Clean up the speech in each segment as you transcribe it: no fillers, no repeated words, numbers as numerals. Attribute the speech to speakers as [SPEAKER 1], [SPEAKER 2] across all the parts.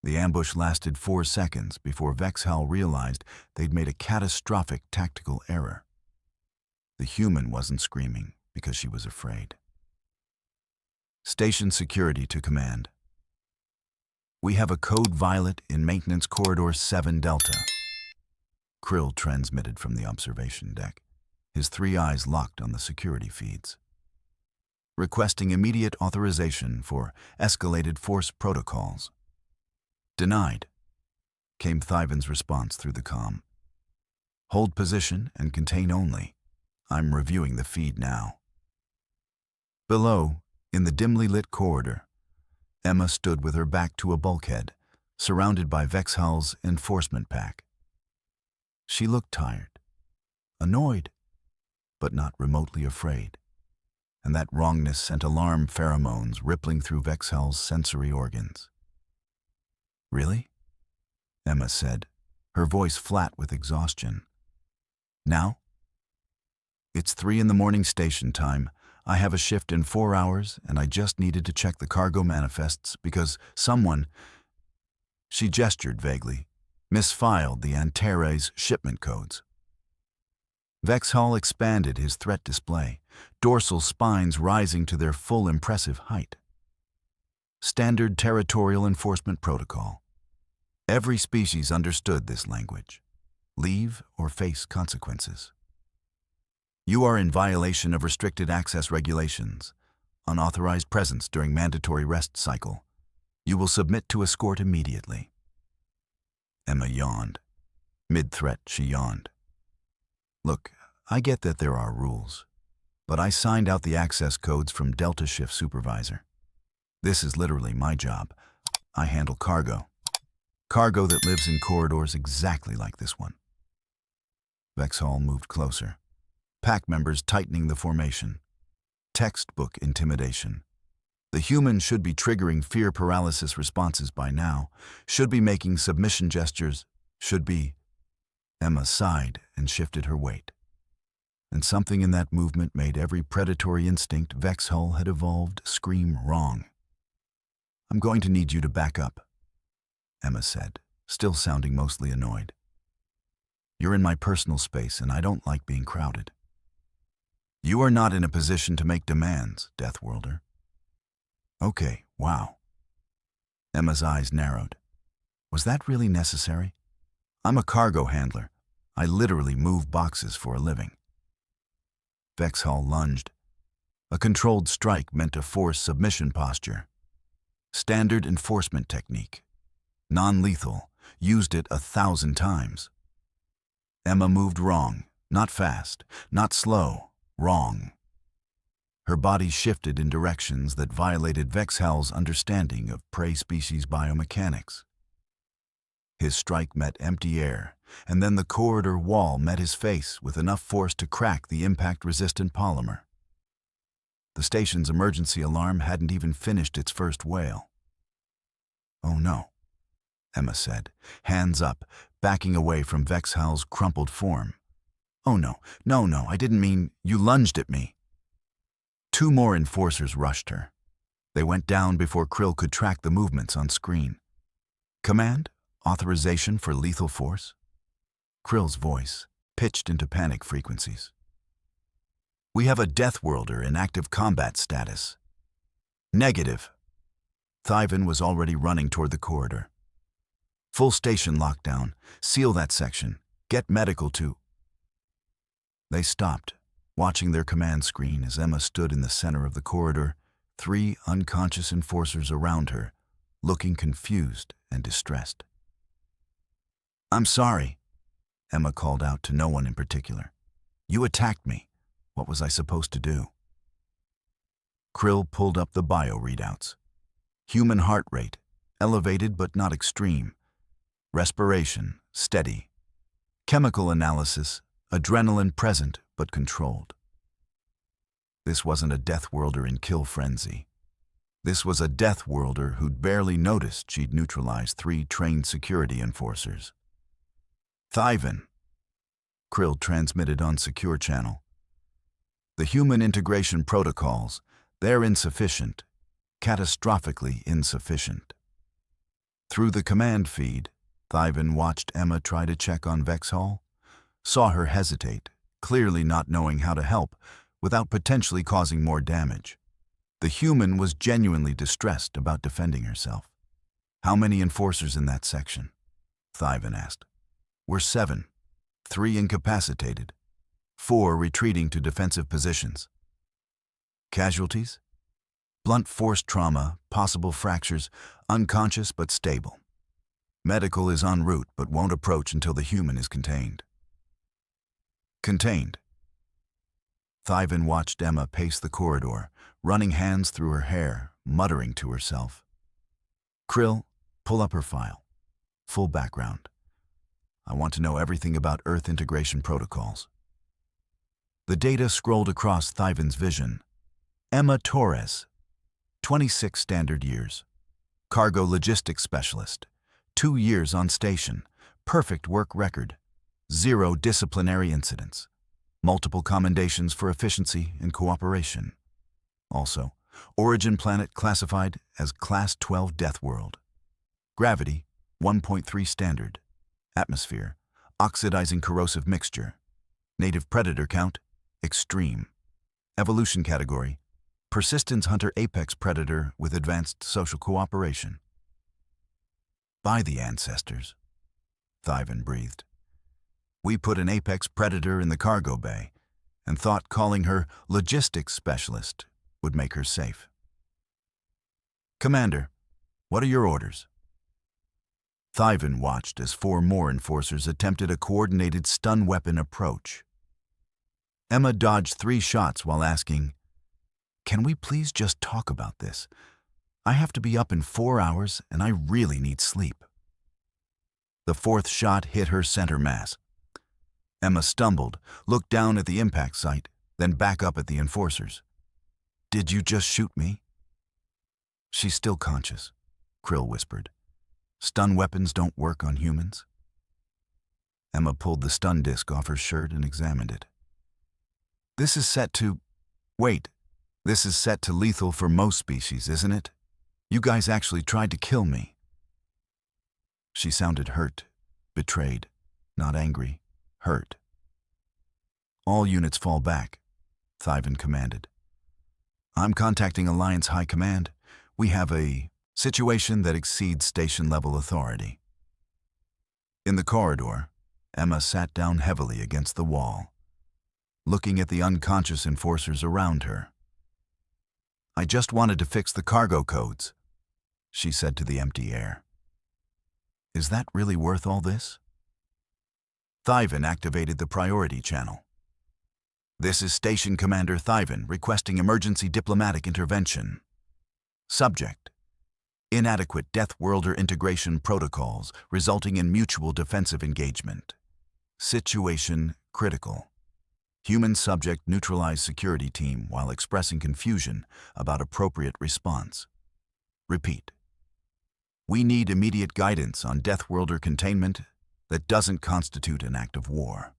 [SPEAKER 1] The ambush lasted 4 seconds before Vexhal realized they'd made a catastrophic tactical error. The human wasn't screaming because she was afraid. Station security to command. We have a code violet in Maintenance Corridor 7 Delta. Krill transmitted from the observation deck, his 3 eyes locked on the security feeds. Requesting immediate authorization for escalated force protocols. Denied, came Thyvan's response through the comm. Hold position and contain only. I'm reviewing the feed now. Below, in the dimly lit corridor, Emma stood with her back to a bulkhead, surrounded by Vexhal's enforcement pack. She looked tired, annoyed, but not remotely afraid, and that wrongness sent alarm pheromones rippling through Vexhal's sensory organs. Really? Emma said, her voice flat with exhaustion. Now? It's 3 in the morning station time. I have a shift in 4 hours, and I just needed to check the cargo manifests because someone, she gestured vaguely, misfiled the Antares shipment codes. Vexhal expanded his threat display, dorsal spines rising to their full impressive height. Standard territorial enforcement protocol. Every species understood this language. Leave or face consequences. You are in violation of restricted access regulations. Unauthorized presence during mandatory rest cycle. You will submit to escort immediately. Emma yawned. Mid-threat, she yawned. Look, I get that there are rules, but I signed out the access codes from Delta Shift Supervisor. This is literally my job. I handle cargo. Cargo that lives in corridors exactly like this one. Vexhal moved closer. Pack members tightening the formation. Textbook intimidation. The human should be triggering fear paralysis responses by now, should be making submission gestures, should be. Emma sighed and shifted her weight. And something in that movement made every predatory instinct Vexhal had evolved scream wrong. I'm going to need you to back up, Emma said, still sounding mostly annoyed. You're in my personal space and I don't like being crowded. You are not in a position to make demands, Deathworlder. Okay, wow. Emma's eyes narrowed. Was that really necessary? I'm a cargo handler. I literally move boxes for a living. Vexhal lunged. A controlled strike meant to force submission posture. Standard enforcement technique. Non-lethal. Used it 1,000 times. Emma moved wrong. Not fast. Not slow. Wrong. Her body shifted in directions that violated Vexhal's understanding of prey species biomechanics. His strike met empty air, and then the corridor wall met his face with enough force to crack the impact-resistant polymer. The station's emergency alarm hadn't even finished its first wail. Oh no, Emma said, hands up, backing away from Vexhal's crumpled form. Oh no, I didn't mean you lunged at me. 2 more enforcers rushed her. They went down before Krill could track the movements on screen. Command? Authorization for lethal force? Krill's voice, pitched into panic frequencies. We have a Deathworlder in active combat status. Negative. Thyvan was already running toward the corridor. Full station lockdown. Seal that section. Get medical to... They stopped, watching their command screen as Emma stood in the center of the corridor, 3 unconscious enforcers around her, looking confused and distressed. I'm sorry, Emma called out to no one in particular. You attacked me. What was I supposed to do? Krill pulled up the bio readouts. Human heart rate, elevated but not extreme. Respiration, steady. Chemical analysis, adrenaline present but controlled. This wasn't a Deathworlder in kill frenzy. This was a Deathworlder who'd barely noticed she'd neutralized 3 trained security enforcers. Thyvan, Krill transmitted on secure channel. The human integration protocols, they're insufficient, catastrophically insufficient. Through the command feed, Thyvan watched Emma try to check on Vexhall, saw her hesitate, clearly not knowing how to help without potentially causing more damage. The human was genuinely distressed about defending herself. "How many enforcers in that section?" Thyvan asked. "We're 7. 3 incapacitated. 4 retreating to defensive positions." "Casualties?" "Blunt force trauma, possible fractures, unconscious but stable. Medical is en route but won't approach until the human is contained." "Contained." Thyvan watched Emma pace the corridor, running hands through her hair, muttering to herself. "Krill, pull up her file. Full background. I want to know everything about Earth integration protocols." The data scrolled across Thyvan's vision. Emma Torres, 26 standard years. Cargo logistics specialist. 2 years on station. Perfect work record. 0 disciplinary incidents. Multiple commendations for efficiency and cooperation. Also, origin planet classified as Class 12 Deathworld. Gravity, 1.3 standard. Atmosphere, oxidizing corrosive mixture. Native predator count, extreme. Evolution category, persistence hunter apex predator with advanced social cooperation. "By the ancestors," Thyvan breathed. "We put an apex predator in the cargo bay and thought calling her logistics specialist would make her safe." "Commander, what are your orders?" Thyvan watched as 4 more enforcers attempted a coordinated stun weapon approach. Emma dodged 3 shots while asking, "Can we please just talk about this? I have to be up in 4 hours and I really need sleep." The 4th shot hit her center mass. Emma stumbled, looked down at the impact site, then back up at the enforcers. "Did you just shoot me?" "She's still conscious," Krill whispered. "Stun weapons don't work on humans." Emma pulled the stun disc off her shirt and examined it. "This is set to... Wait, this is set to lethal for most species, isn't it? You guys actually tried to kill me." She sounded hurt, betrayed, not angry, hurt. "All units fall back," Thyvan commanded. "I'm contacting Alliance High Command. We have a situation that exceeds station-level authority." In the corridor, Emma sat down heavily against the wall, looking at the unconscious enforcers around her. "I just wanted to fix the cargo codes," she said to the empty air. "Is that really worth all this?" Thyvan activated the priority channel. "This is Station Commander Thyvan requesting emergency diplomatic intervention. Subject: inadequate Deathworlder integration protocols resulting in mutual defensive engagement. Situation critical. Human subject neutralized security team while expressing confusion about appropriate response. Repeat. We need immediate guidance on Deathworlder containment that doesn't constitute an act of war."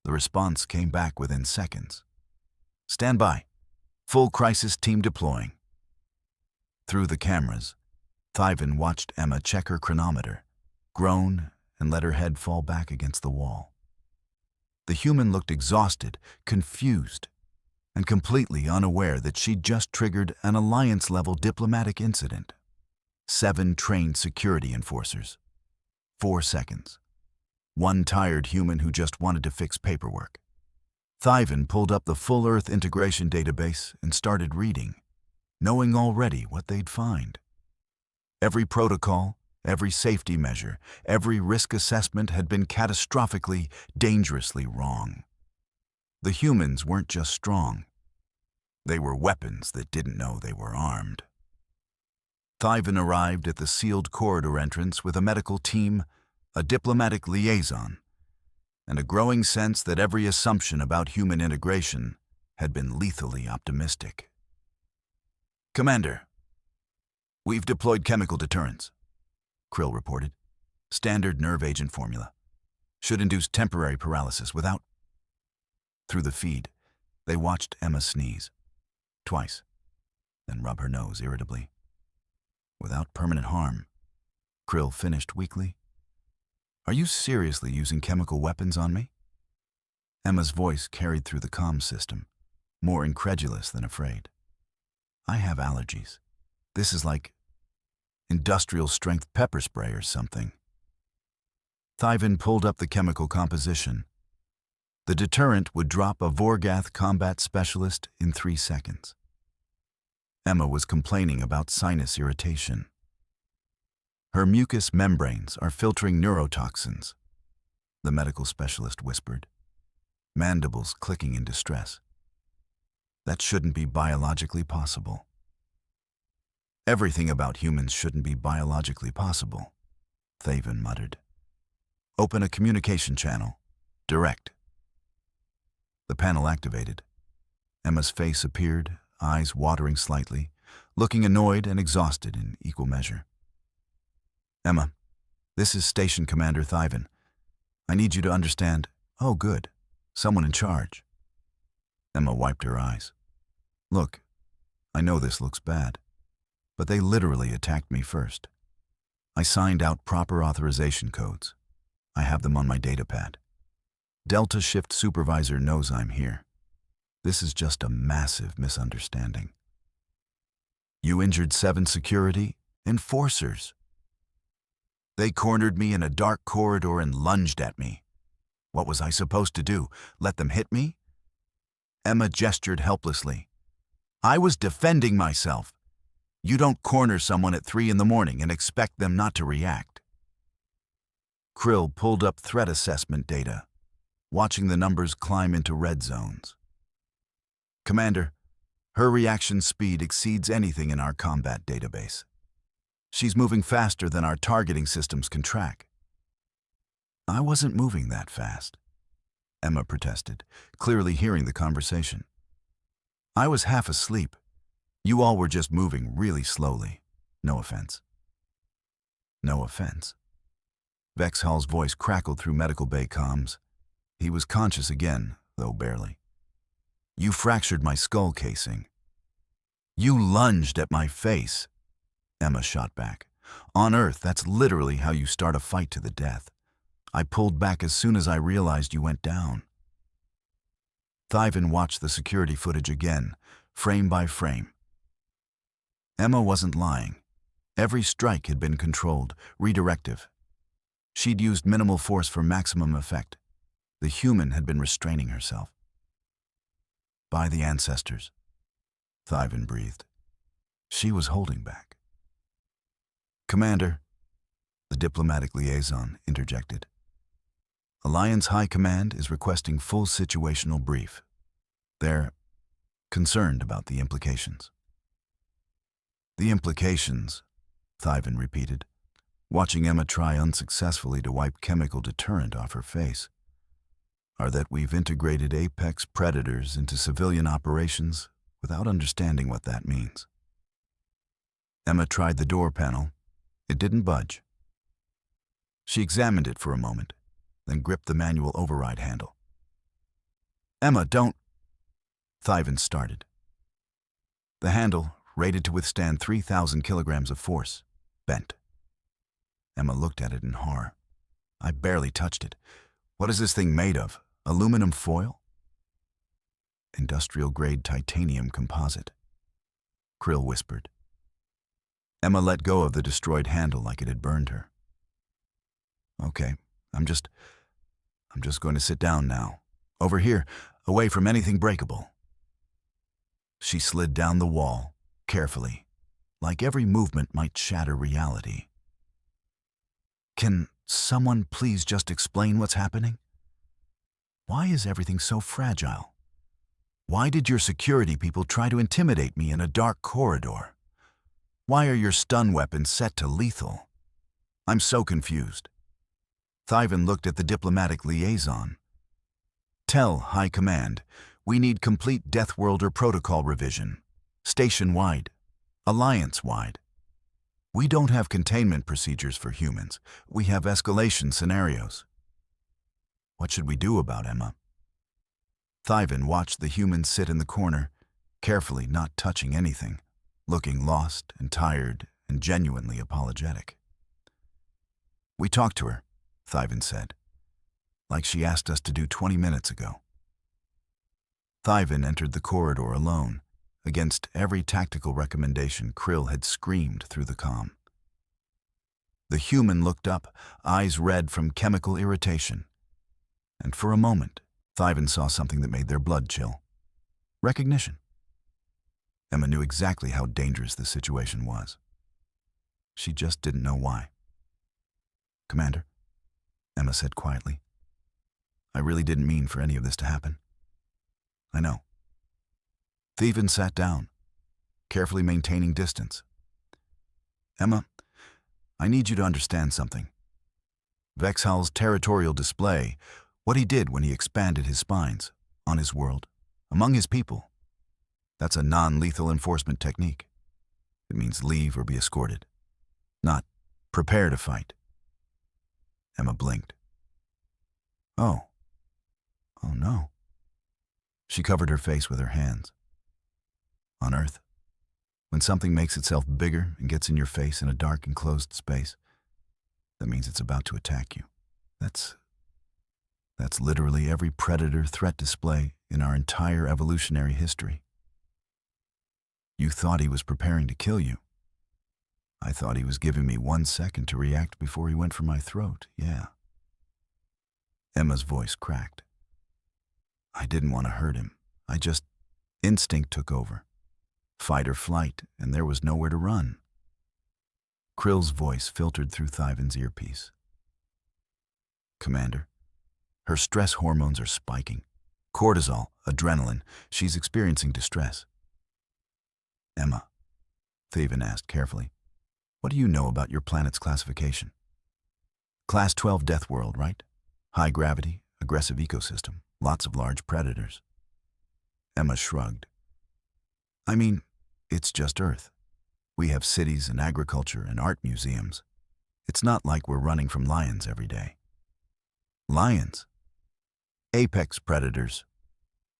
[SPEAKER 1] The response came back within seconds. "Stand by. Full crisis team deploying." Through the cameras, Thyvan watched Emma check her chronometer, groan, and let her head fall back against the wall. The human looked exhausted, confused, and completely unaware that she'd just triggered an Alliance-level diplomatic incident. 7 trained security enforcers. 4 seconds. 1 tired human who just wanted to fix paperwork. Thyvan pulled up the full Earth integration database and started reading, knowing already what they'd find. Every protocol, every safety measure, every risk assessment had been catastrophically, dangerously wrong. The humans weren't just strong. They were weapons that didn't know they were armed. Thyvan arrived at the sealed corridor entrance with a medical team, a diplomatic liaison, and a growing sense that every assumption about human integration had been lethally optimistic. "Commander, we've deployed chemical deterrents," Krill reported. "Standard nerve agent formula. Should induce temporary paralysis without..." Through the feed, they watched Emma sneeze. Twice, then rub her nose irritably. "Without permanent harm," Krill finished weakly. Are you seriously using chemical weapons on me? Emma's voice carried through the comm system, more incredulous than afraid. I have allergies. This is like industrial-strength pepper spray or something. Thyvin pulled up the chemical composition. The deterrent would drop a Vorgath combat specialist in 3 seconds. Emma was complaining about sinus irritation. Her mucous membranes are filtering neurotoxins, the medical specialist whispered, mandibles clicking in distress. That shouldn't be biologically possible. Everything about humans shouldn't be biologically possible, Thaven muttered. Open a communication channel. Direct. The panel activated. Emma's face appeared, eyes watering slightly, looking annoyed and exhausted in equal measure. Emma, this is Station Commander Thyvin. I need you to understand. Oh, good. Someone in charge. Emma wiped her eyes. Look, I know this looks bad, but they literally attacked me first. I signed out proper authorization codes. I have them on my datapad. Delta Shift Supervisor knows I'm here. This is just a massive misunderstanding. You injured 7 security enforcers. They cornered me in a dark corridor and lunged at me. What was I supposed to do? Let them hit me? Emma gestured helplessly. I was defending myself. You don't corner someone at 3 in the morning and expect them not to react. Krill pulled up threat assessment data, watching the numbers climb into red zones. Commander, her reaction speed exceeds anything in our combat database. She's moving faster than our targeting systems can track. I wasn't moving that fast, Emma protested, clearly hearing the conversation. I was half asleep. You all were just moving really slowly. No offense. No offense. Vex Hall's voice crackled through medical bay comms. He was conscious again, though barely. You fractured my skull casing. You lunged at my face. Emma shot back. On Earth, that's literally how you start a fight to the death. I pulled back as soon as I realized you went down. Thyvin watched the security footage again, frame by frame. Emma wasn't lying. Every strike had been controlled, redirective. She'd used minimal force for maximum effect. The human had been restraining herself. By the ancestors, Thyvin breathed. She was holding back. Commander, the diplomatic liaison interjected. Alliance High Command is requesting full situational brief. They're concerned about the implications. The implications, Thyvin repeated, watching Emma try unsuccessfully to wipe chemical deterrent off her face, are that we've integrated apex predators into civilian operations without understanding what that means. Emma tried the door panel. It didn't budge. She examined it for a moment, then gripped the manual override handle. Emma, don't... Thyvin started. The handle, rated to withstand 3,000 kilograms of force, bent. Emma looked at it in horror. I barely touched it. What is this thing made of? Aluminum foil? Industrial-grade titanium composite, Krill whispered. Emma let go of the destroyed handle like it had burned her. Okay, I'm just going to sit down now. Over here, away from anything breakable. She slid down the wall, carefully, like every movement might shatter reality. Can someone please just explain what's happening? Why is everything so fragile? Why did your security people try to intimidate me in a dark corridor? Why are your stun weapons set to lethal? I'm so confused. Thyvin looked at the diplomatic liaison. Tell High Command, we need complete Deathworlder protocol revision. Station-wide. Alliance-wide. We don't have containment procedures for humans. We have escalation scenarios. What should we do about Emma? Thyvin watched the human sit in the corner, carefully not touching anything, looking lost and tired and genuinely apologetic. We talked to her, Thyvin said, like she asked us to do 20 minutes ago. Thyvin entered the corridor alone, against every tactical recommendation Krill had screamed through the comm. The human looked up, eyes red from chemical irritation. And for a moment, Thyvin saw something that made their blood chill. Recognition. Emma knew exactly how dangerous the situation was. She just didn't know why. "Commander," Emma said quietly, "I really didn't mean for any of this to happen." "I know." Thyvin sat down, carefully maintaining distance. "Emma, I need you to understand something. Vexhal's territorial display, what he did when he expanded his spines, on his world, among his people, that's a non-lethal enforcement technique. It means leave or be escorted, not prepare to fight." Emma blinked. Oh no. She covered her face with her hands. On Earth, when something makes itself bigger and gets in your face in a dark enclosed space, that means it's about to attack you. That's literally every predator threat display in our entire evolutionary history. You thought he was preparing to kill you. I thought he was giving me 1 second to react before he went for my throat, yeah. Emma's voice cracked. I didn't want to hurt him. Instinct took over. Fight or flight, and there was nowhere to run. Krill's voice filtered through Thyvin's earpiece. "Commander, her stress hormones are spiking. Cortisol, adrenaline, she's experiencing distress." "Emma," Thyvin asked carefully, "what do you know about your planet's classification?" "Class 12 Deathworld, right? High gravity, aggressive ecosystem, lots of large predators." Emma shrugged. "I mean, it's just Earth. We have cities and agriculture and art museums. It's not like we're running from lions every day." "Lions? Apex predators.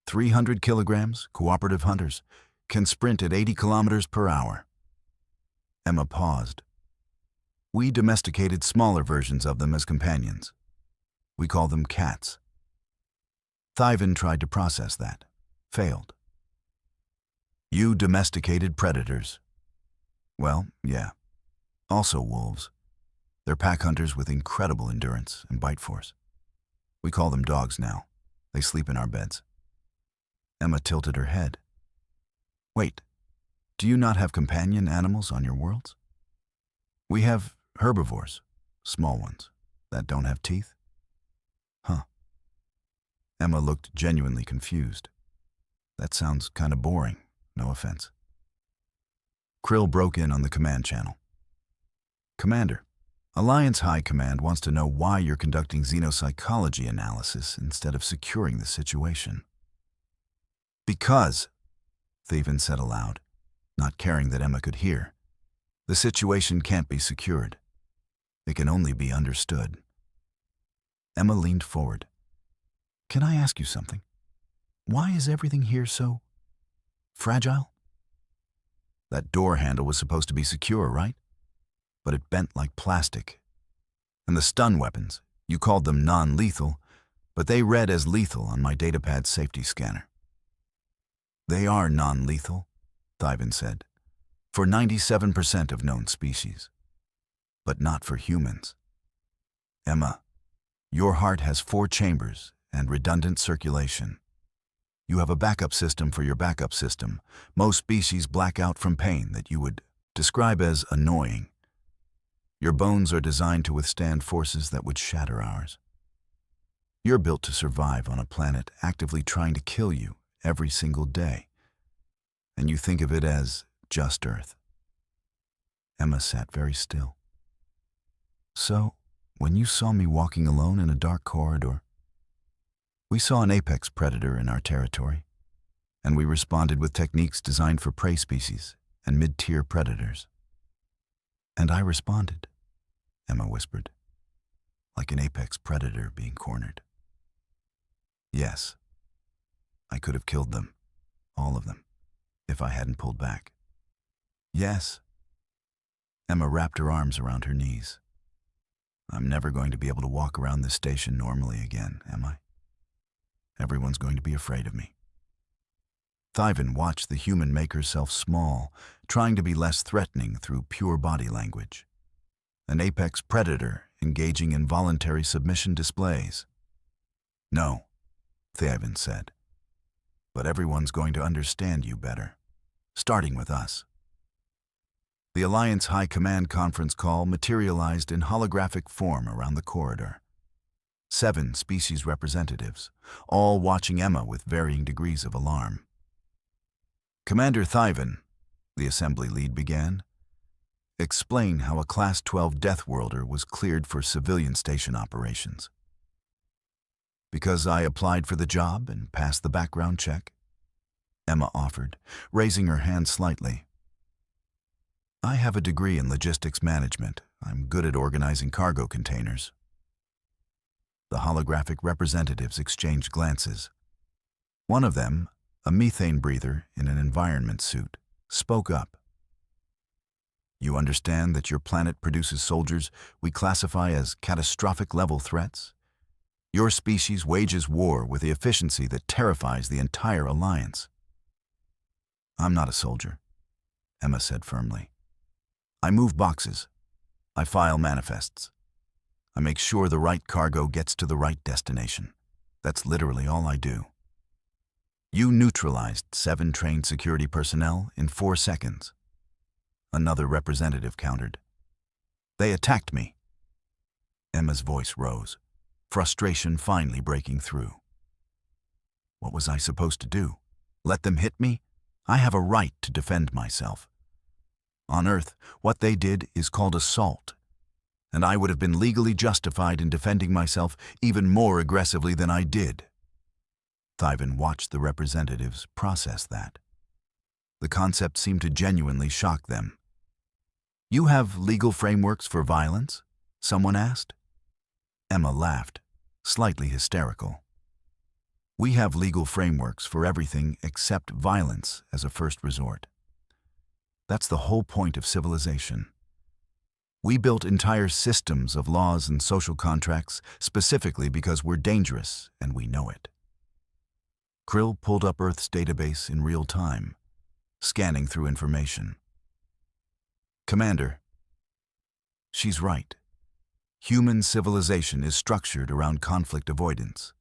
[SPEAKER 1] 300 kilograms, cooperative hunters, can sprint at 80 kilometers per hour." Emma paused. "We domesticated smaller versions of them as companions. We call them cats." Thyvin tried to process that. Failed. "You domesticated predators." "Well, yeah. Also wolves. They're pack hunters with incredible endurance and bite force. We call them dogs now. They sleep in our beds." Emma tilted her head. "Wait, do you not have companion animals on your worlds?" "We have herbivores, small ones, that don't have teeth." "Huh." Emma looked genuinely confused. "That sounds kind of boring, no offense." Krill broke in on the command channel. "Commander, Alliance High Command wants to know why you're conducting xenopsychology analysis instead of securing the situation." "Because," Thyvin said aloud, not caring that Emma could hear, "the situation can't be secured. It can only be understood." Emma leaned forward. "Can I ask you something? Why is everything here so fragile?" "That door handle was supposed to be secure, right? But it bent like plastic. And the stun weapons, you called them non-lethal, but they read as lethal on my datapad safety scanner." "They are non-lethal," Thyvin said, "for 97% of known species. But not for humans. Emma, your heart has 4 chambers and redundant circulation. You have a backup system for your backup system. Most species black out from pain that you would describe as annoying. Your bones are designed to withstand forces that would shatter ours. You're built to survive on a planet actively trying to kill you every single day. And you think of it as just Earth." Emma sat very still. "So, when you saw me walking alone in a dark corridor, we saw an apex predator in our territory, and we responded with techniques designed for prey species and mid-tier predators." "And I responded," Emma whispered, "like an apex predator being cornered." "Yes. I could have killed them, all of them, if I hadn't pulled back." "Yes." Emma wrapped her arms around her knees. I'm never going to be able to walk around this station normally again, am I? Everyone's going to be afraid of me. Thyvan watched the human make herself small, trying to be less threatening through pure body language. An apex predator engaging in voluntary submission displays. No, Thyvan said. But everyone's going to understand you better, starting with us. The Alliance High Command conference call materialized in holographic form around the corridor. 7 species representatives, all watching Emma with varying degrees of alarm. Commander Thyvan, the assembly lead began, explain how a Class 12 Deathworlder was cleared for civilian station operations. Because I applied for the job and passed the background check, Emma offered, raising her hand slightly. I have a degree in logistics management. I'm good at organizing cargo containers. The holographic representatives exchanged glances. One of them, a methane breather in an environment suit, spoke up. You understand that your planet produces soldiers we classify as catastrophic level threats? Your species wages war with the efficiency that terrifies the entire Alliance. I'm not a soldier, Emma said firmly. I move boxes. I file manifests. I make sure the right cargo gets to the right destination. That's literally all I do. You neutralized 7 trained security personnel in 4 seconds. Another representative countered. They attacked me. Emma's voice rose, frustration finally breaking through. What was I supposed to do? Let them hit me? I have a right to defend myself. On Earth, what they did is called assault, and I would have been legally justified in defending myself even more aggressively than I did. Thyvan watched the representatives process that. The concept seemed to genuinely shock them. You have legal frameworks for violence? Someone asked. Emma laughed, slightly hysterical. We have legal frameworks for everything except violence as a first resort. That's the whole point of civilization. We built entire systems of laws and social contracts specifically because we're dangerous and we know it. Krill pulled up Earth's database in real time, scanning through information. Commander, she's right. Human civilization is structured around conflict avoidance.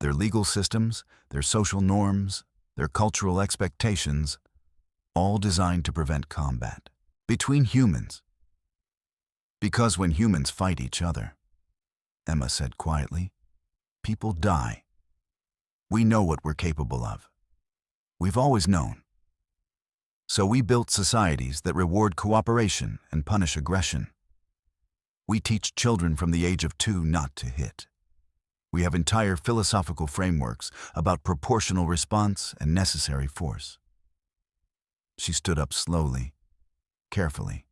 [SPEAKER 1] Their legal systems, their social norms, their cultural expectations, all designed to prevent combat between humans. Because when humans fight each other, Emma said quietly, people die. We know what we're capable of. We've always known. So we built societies that reward cooperation and punish aggression. We teach children from the age of 2 not to hit. We have entire philosophical frameworks about proportional response and necessary force. She stood up slowly, carefully.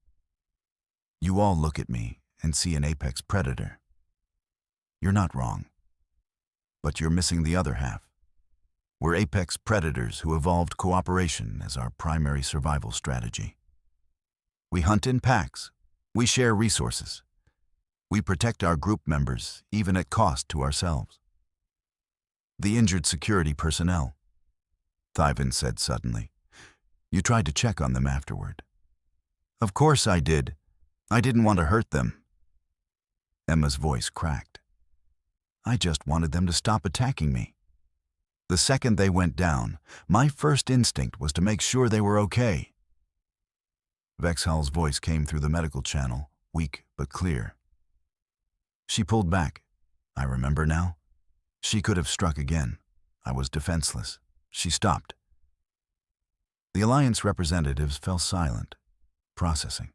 [SPEAKER 1] You all look at me and see an apex predator. You're not wrong. But you're missing the other half. We're apex predators who evolved cooperation as our primary survival strategy. We hunt in packs. We share resources. We protect our group members, even at cost to ourselves. The injured security personnel, Thyvan said suddenly. You tried to check on them afterward. Of course I did. I didn't want to hurt them. Emma's voice cracked. I just wanted them to stop attacking me. The second they went down, my first instinct was to make sure they were okay. Vexhal's voice came through the medical channel, weak but clear. She pulled back. I remember now. She could have struck again. I was defenseless. She stopped. The Alliance representatives fell silent, processing.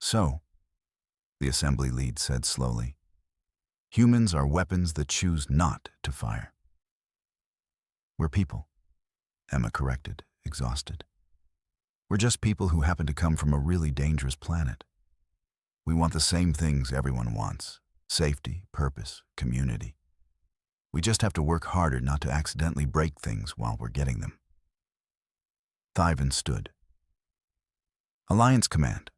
[SPEAKER 1] So, the assembly lead said slowly, humans are weapons that choose not to fire. We're people, Emma corrected, exhausted. We're just people who happen to come from a really dangerous planet. We want the same things everyone wants: safety, purpose, community. We just have to work harder not to accidentally break things while we're getting them. Thyvan stood. Alliance Command,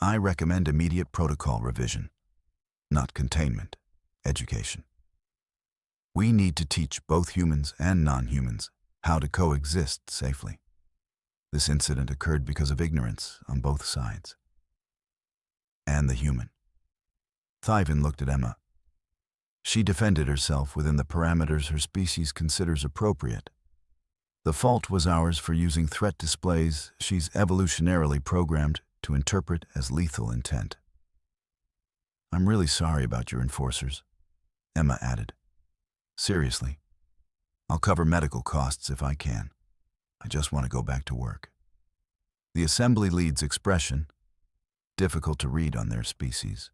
[SPEAKER 1] I recommend immediate protocol revision. not containment, education. We need to teach both humans and non-humans how to coexist safely. This incident occurred because of ignorance on both sides. And the human. Thyvin looked at Emma. She defended herself within the parameters her species considers appropriate. The fault was ours for using threat displays she's evolutionarily programmed to interpret as lethal intent. I'm really sorry about your enforcers, Emma added. Seriously, I'll cover medical costs if I can. I just want to go back to work. The assembly lead's expression, difficult to read on their species,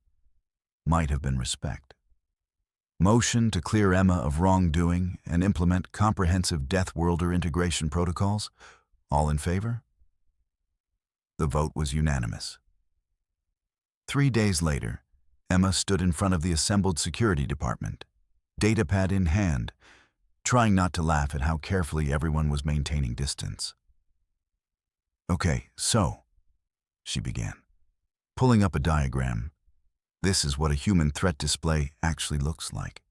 [SPEAKER 1] might have been respect. Motion to clear Emma of wrongdoing and implement comprehensive Deathworlder integration protocols. All in favor? The vote was unanimous. 3 days later, Emma stood in front of the assembled security department, datapad in hand, trying not to laugh at how carefully everyone was maintaining distance. Okay, so, she began, pulling up a diagram. This is what a human threat display actually looks like.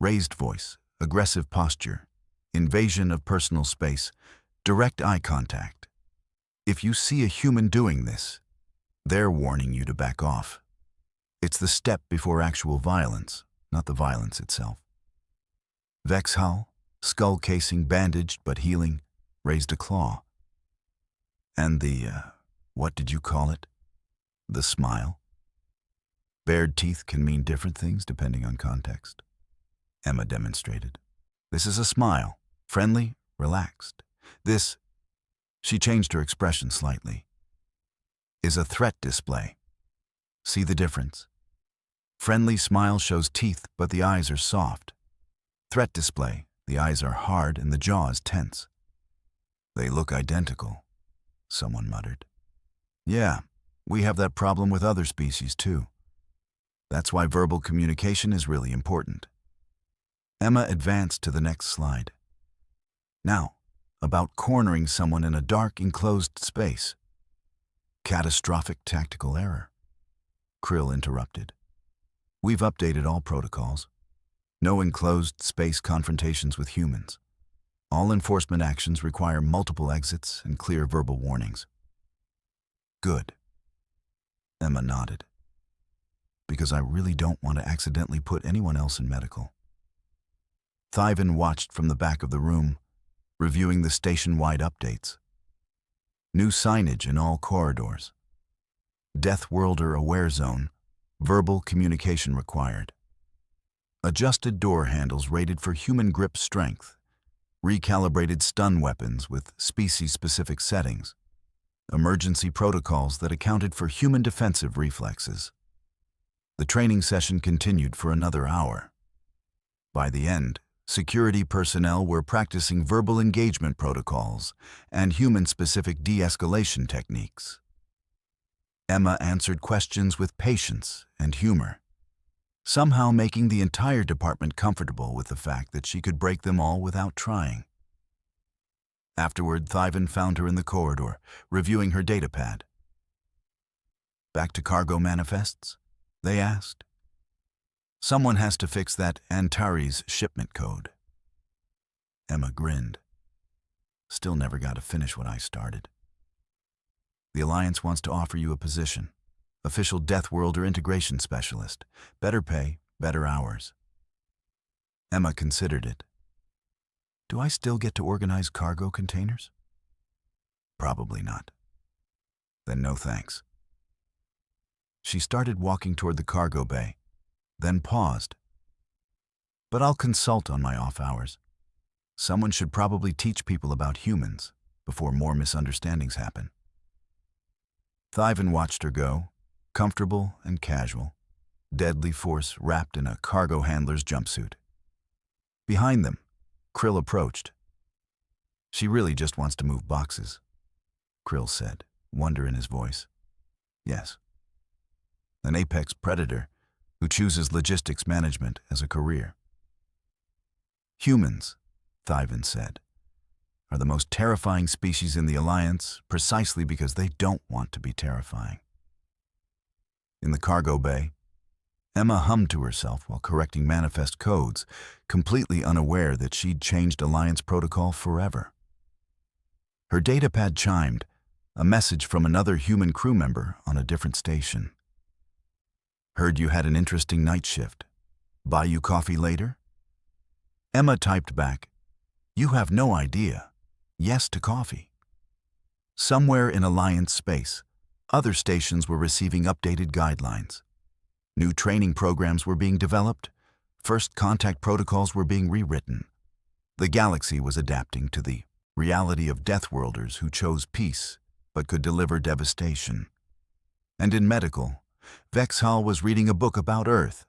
[SPEAKER 1] Raised voice, aggressive posture, invasion of personal space, direct eye contact. If you see a human doing this, they're warning you to back off. It's the step before actual violence, not the violence itself. Vexhal, skull casing bandaged but healing, raised a claw. And what did you call it? The smile. Bared teeth can mean different things depending on context. Emma demonstrated. This is a smile, friendly, relaxed. This, she changed her expression slightly, is a threat display. See the difference? Friendly smile shows teeth, but the eyes are soft. Threat display, the eyes are hard and the jaw is tense. They look identical, someone muttered. Yeah, we have that problem with other species too. That's why verbal communication is really important. Emma advanced to the next slide. Now, about cornering someone in a dark, enclosed space. Catastrophic tactical error. Krill interrupted. We've updated all protocols. No enclosed space confrontations with humans. All enforcement actions require multiple exits and clear verbal warnings. Good. Emma nodded. Because I really don't want to accidentally put anyone else in medical. Thyvin watched from the back of the room, reviewing the station-wide updates. New signage in all corridors. Deathworlder aware zone, verbal communication required. Adjusted door handles rated for human grip strength. Recalibrated stun weapons with species-specific settings. Emergency protocols that accounted for human defensive reflexes. The training session continued for another hour. By the end, security personnel were practicing verbal engagement protocols and human-specific de-escalation techniques. Emma answered questions with patience and humor, somehow making the entire department comfortable with the fact that she could break them all without trying. Afterward, Thyvin found her in the corridor, reviewing her datapad. Back to cargo manifests? They asked. Someone has to fix that Antares shipment code. Emma grinned. Still never got to finish what I started. The Alliance wants to offer you a position. Official Deathworlder integration specialist. Better pay, better hours. Emma considered it. Do I still get to organize cargo containers? Probably not. Then no thanks. She started walking toward the cargo bay, then paused. But I'll consult on my off hours. Someone should probably teach people about humans before more misunderstandings happen. Thyvin watched her go, comfortable and casual, deadly force wrapped in a cargo handler's jumpsuit. Behind them, Krill approached. She really just wants to move boxes, Krill said, wonder in his voice. Yes. An apex predator who chooses logistics management as a career. Humans, Thyvin said, are the most terrifying species in the Alliance precisely because they don't want to be terrifying. In the cargo bay, Emma hummed to herself while correcting manifest codes, completely unaware that she'd changed Alliance protocol forever. Her datapad chimed, a message from another human crew member on a different station. "Heard you had an interesting night shift. Buy you coffee later?" Emma typed back, "You have no idea. Yes to coffee." Somewhere in Alliance space, other stations were receiving updated guidelines. New training programs were being developed. First contact protocols were being rewritten. The galaxy was adapting to the reality of Deathworlders who chose peace but could deliver devastation. And in medical, Vexhall was reading a book about Earth,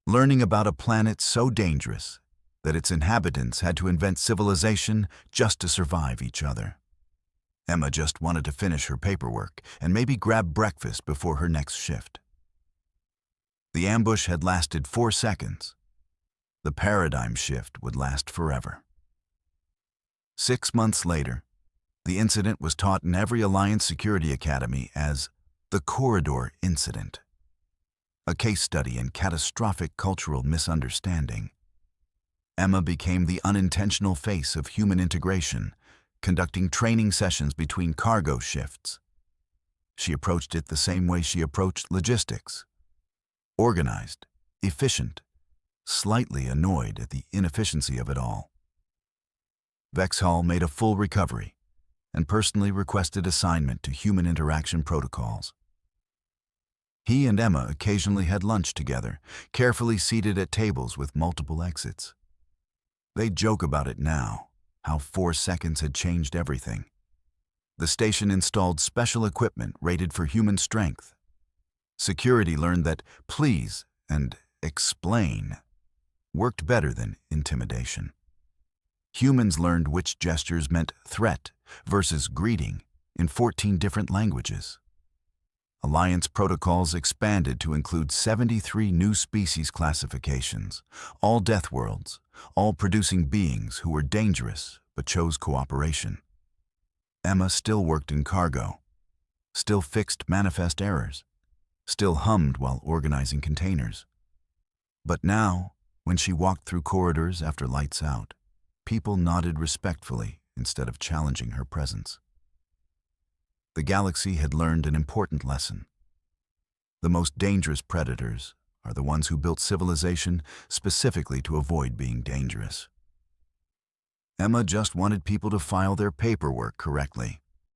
[SPEAKER 1] learning about a planet so dangerous that its inhabitants had to invent civilization just to survive each other. Emma just wanted to finish her paperwork and maybe grab breakfast before her next shift. The ambush had lasted 4 seconds. The paradigm shift would last forever. 6 months later, the incident was taught in every Alliance Security Academy as the Corridor Incident, a case study in catastrophic cultural misunderstanding. Emma became the unintentional face of human integration, conducting training sessions between cargo shifts. She approached it the same way she approached logistics: organized, efficient, slightly annoyed at the inefficiency of it all. Vexhall made a full recovery and personally requested assignment to human interaction protocols. He and Emma occasionally had lunch together, carefully seated at tables with multiple exits. They joke about it now, how 4 seconds had changed everything. The station installed special equipment rated for human strength. Security learned that please and explain worked better than intimidation. Humans learned which gestures meant threat versus greeting in 14 different languages. Alliance protocols expanded to include 73 new species classifications, all Deathworlds, all producing beings who were dangerous but chose cooperation. Emma still worked in cargo, still fixed manifest errors, still hummed while organizing containers. But now, when she walked through corridors after lights out, people nodded respectfully instead of challenging her presence. The galaxy had learned an important lesson. The most dangerous predators are the ones who built civilization specifically to avoid being dangerous. Emma just wanted people to file their paperwork correctly.